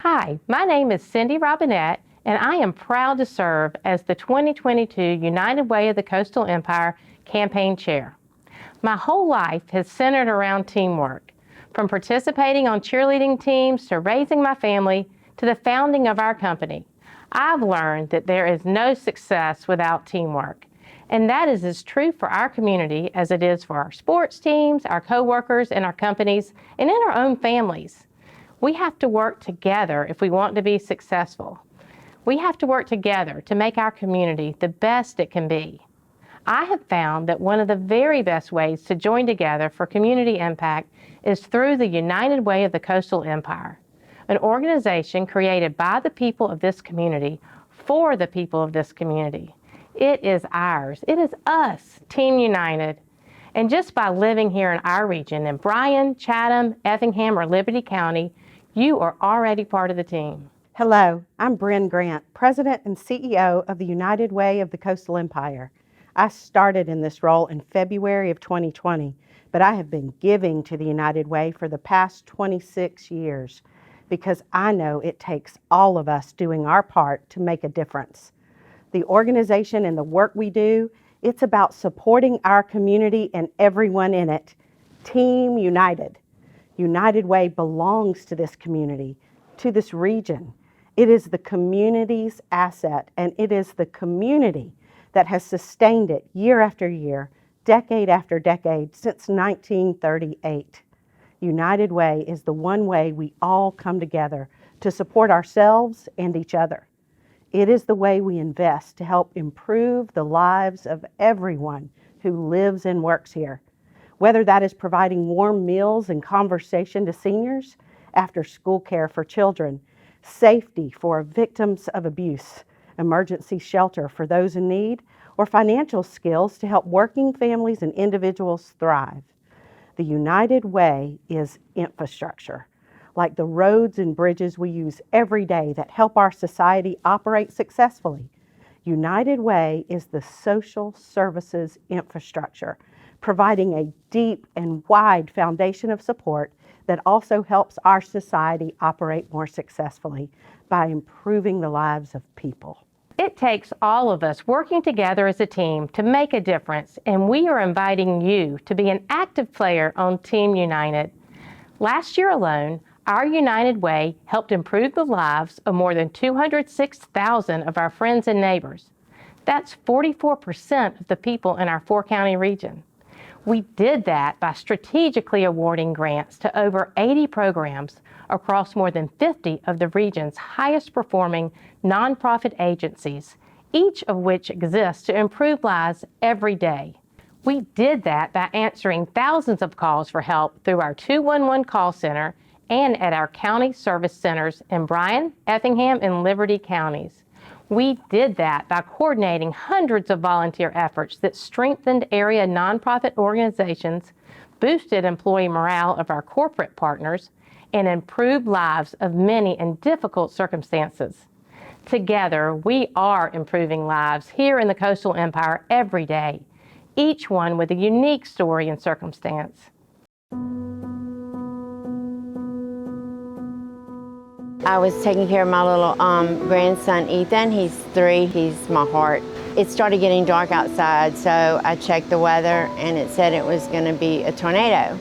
Hi, my name is Cindy Robinette, and I am proud to serve as the 2022 United Way of the Coastal Empire Campaign Chair. My whole life has centered around teamwork, from participating on cheerleading teams to raising my family to the founding of our company. I've learned that there is no success without teamwork, and that is as true for our community as it is for our sports teams, our coworkers, and our companies, and in our own families. We have to work together if we want to be successful. We have to work together to make our community the best it can be. I have found that one of the very best ways to join together for community impact is through the United Way of the Coastal Empire, an organization created by the people of this community for the people of this community. It is ours. It is us, Team United. And just by living here in our region, in Bryan, Chatham, Effingham, or Liberty County, you are already part of the team. Hello, I'm Bryn Grant, President and CEO of the United Way of the Coastal Empire. I started in this role in February of 2020, but I have been giving to the United Way for the past 26 years because I know it takes all of us doing our part to make a difference. The organization and the work we do, it's about supporting our community and everyone in it. Team United. United Way belongs to this community, to this region. It is the community's asset, and it is the community that has sustained it year after year, decade after decade, since 1938. United Way is the one way we all come together to support ourselves and each other. It is the way we invest to help improve the lives of everyone who lives and works here. Whether that is providing warm meals and conversation to seniors, after school care for children, safety for victims of abuse, emergency shelter for those in need, or financial skills to help working families and individuals thrive. The United Way is infrastructure, like the roads and bridges we use every day that help our society operate successfully. United Way is the social services infrastructure, providing a deep and wide foundation of support that also helps our society operate more successfully by improving the lives of people. It takes all of us working together as a team to make a difference, and we are inviting you to be an active player on Team United. Last year alone, our United Way helped improve the lives of more than 206,000 of our friends and neighbors. That's 44% of the people in our four-county region. We did that by strategically awarding grants to over 80 programs across more than 50 of the region's highest performing nonprofit agencies, each of which exists to improve lives every day. We did that by answering thousands of calls for help through our 211 call center and at our county service centers in Bryan, Effingham, and Liberty counties. We did that by coordinating hundreds of volunteer efforts that strengthened area nonprofit organizations, boosted employee morale of our corporate partners, and improved lives of many in difficult circumstances. Together, we are improving lives here in the Coastal Empire every day, each one with a unique story and circumstance. I was taking care of my little grandson, Ethan. He's 3. He's my heart. It started getting dark outside, so I checked the weather, and it said it was going to be a tornado.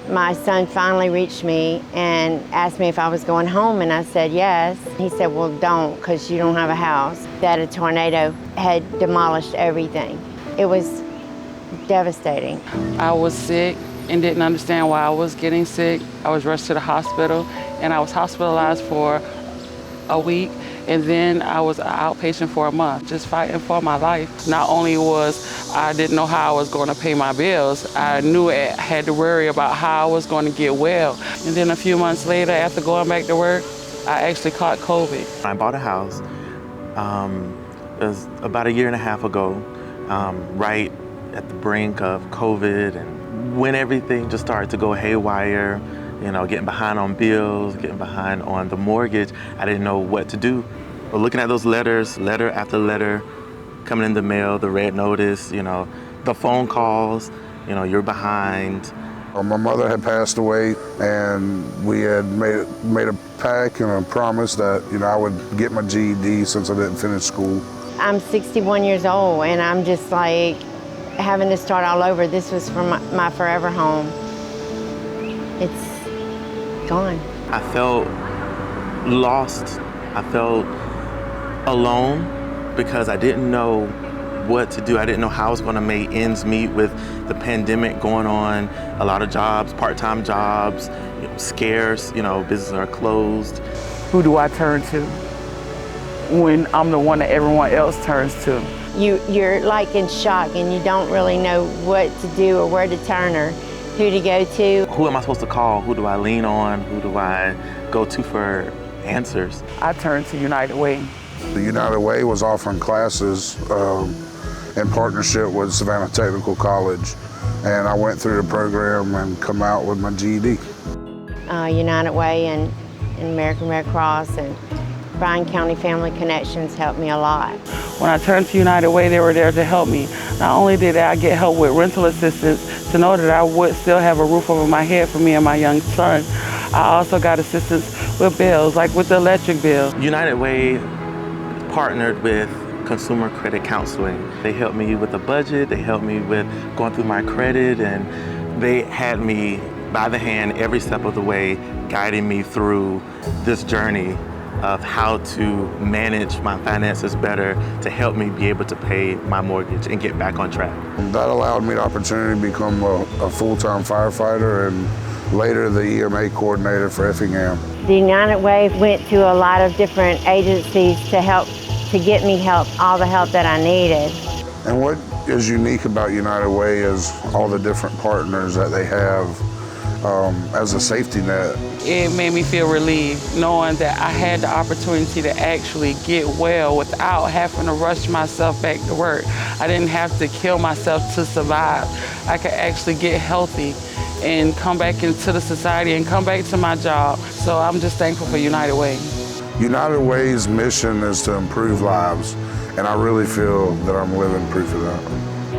My son finally reached me and asked me if I was going home, and I said yes. He said, well, don't, because you don't have a house. That a tornado had demolished everything. It was devastating. I was sick and didn't understand why I was getting sick. I was rushed to the hospital, and I was hospitalized for a week, and then I was an outpatient for a month, just fighting for my life. Not only I didn't know how I was going to pay my bills, I knew I had to worry about how I was going to get well. And then a few months later, after going back to work, I actually caught COVID. I bought a house, it was about 1.5 years ago, right at the brink of COVID, and when everything just started to go haywire, you know, getting behind on bills, getting behind on the mortgage, I didn't know what to do. But looking at those letters, letter after letter, coming in the mail, the red notice, you know, the phone calls, you know, you're behind. My mother had passed away and we had made a pact and a promise that, you know, I would get my GED since I didn't finish school. I'm 61 years old, and I'm just like having to start all over. This was from my forever home. It's gone. I felt lost. I felt alone because I didn't know what to do. I didn't know how I was going to make ends meet with the pandemic going on. A lot of jobs, part-time jobs, scarce, businesses are closed. Who do I turn to when I'm the one that everyone else turns to? You're like in shock, and you don't really know what to do or where to turn or who to go to. Who am I supposed to call? Who do I lean on? Who do I go to for answers? I turned to United Way. The United Way was offering classes in partnership with Savannah Technical College, and I went through the program and come out with my GED. United Way and American Red Cross and Bryan County Family Connections helped me a lot. When I turned to United Way, they were there to help me. Not only did I get help with rental assistance to know that I would still have a roof over my head for me and my young son, I also got assistance with bills, like with the electric bill. United Way partnered with Consumer Credit Counseling. They helped me with the budget, they helped me with going through my credit, and they had me by the hand every step of the way, guiding me through this journey of how to manage my finances better to help me be able to pay my mortgage and get back on track. That allowed me the opportunity to become a full-time firefighter and later the EMA coordinator for Effingham. The United Way went to a lot of different agencies to get me all the help that I needed. And what is unique about United Way is all the different partners that they have as a safety net. It made me feel relieved knowing that I had the opportunity to actually get well without having to rush myself back to work. I didn't have to kill myself to survive. I could actually get healthy and come back into the society and come back to my job. So I'm just thankful for United Way. United Way's mission is to improve lives, and I really feel that I'm living proof of that.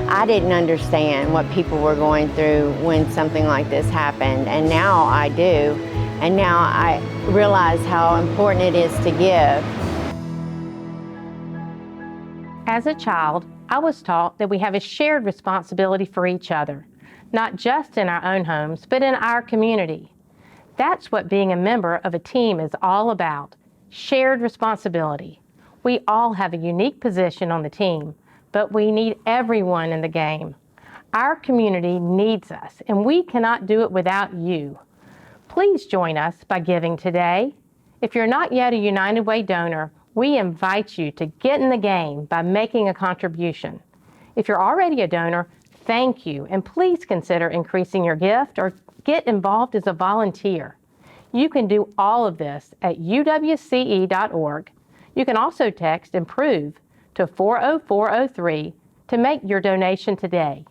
I didn't understand what people were going through when something like this happened, and now I do. And now I realize how important it is to give. As a child, I was taught that we have a shared responsibility for each other, not just in our own homes, but in our community. That's what being a member of a team is all about, shared responsibility. We all have a unique position on the team, but we need everyone in the game. Our community needs us, and we cannot do it without you. Please join us by giving today. If you're not yet a United Way donor, we invite you to get in the game by making a contribution. If you're already a donor, thank you, and please consider increasing your gift or get involved as a volunteer. You can do all of this at uwce.org. You can also text IMPROVE to 40403 to make your donation today.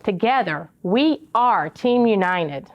Together, we are Team United.